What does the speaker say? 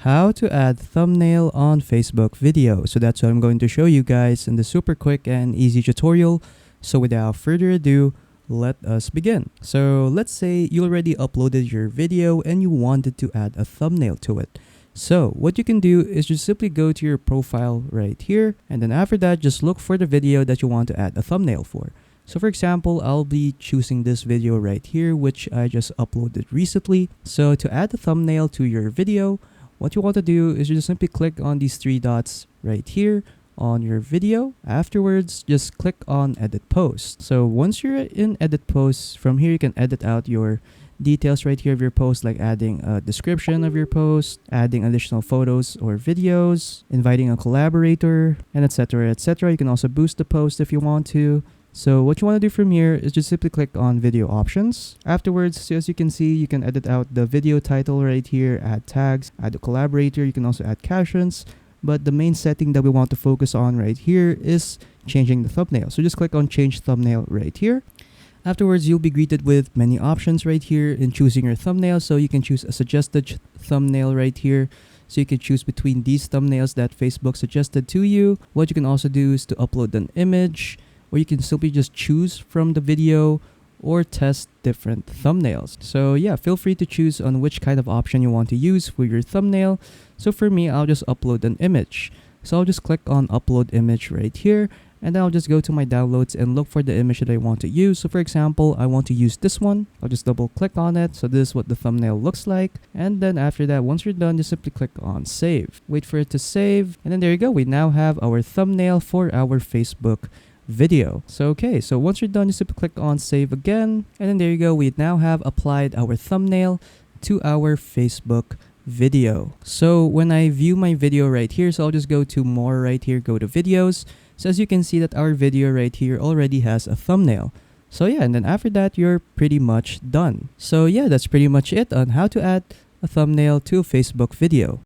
how to add thumbnail on Facebook video. So that's what I'm going to show you guys in the super quick and easy tutorial. So without further ado, let us begin. So let's say you already uploaded your video and you wanted to add a thumbnail to it. So what you can do is just simply go to your profile right here, and then after that, just look for the video that you want to add a thumbnail for. So for example, I'll be choosing this video right here, which I just uploaded recently. So to add a thumbnail to your video, what you want to do is you just simply click on these three dots right here on your video. Afterwards, just click on edit post. So once you're in edit post, from here you can edit out your details right here of your post, like adding a description of your post, adding additional photos or videos, inviting a collaborator, and etc, etc. You can also boost the post if you want to. So what you want to do from here is just simply click on video options. Afterwards, so as you can see, you can edit out the video title right here, add tags, add a collaborator. You can also add captions. But the main setting that we want to focus on right here is changing the thumbnail. So just click on change thumbnail right here. Afterwards, you'll be greeted with many options right here in choosing your thumbnail. So you can choose a suggested thumbnail right here. So you can choose between these thumbnails that Facebook suggested to you. What you can also do is to upload an image, or you can simply just choose from the video or test different thumbnails. So yeah, feel free to choose on which kind of option you want to use for your thumbnail. So for me, I'll just upload an image. So I'll just click on upload image right here, and then I'll just go to my downloads and look for the image that I want to use. So for example, I want to use this one. I'll just double click on it. So this is what the thumbnail looks like. And then after that, once you're done, just simply click on save. Wait for it to save. And then there you go. We now have our thumbnail for our Facebook video. So okay, so once you're done, you simply click on save again, and then there you go. We now have applied our thumbnail to our Facebook video. So when I view my video right here, so I'll just go to more right here, go to videos. So as you can see that our video right here already has a thumbnail. So yeah, and then after that, you're pretty much done. So yeah, that's pretty much it on how to add a thumbnail to a Facebook video.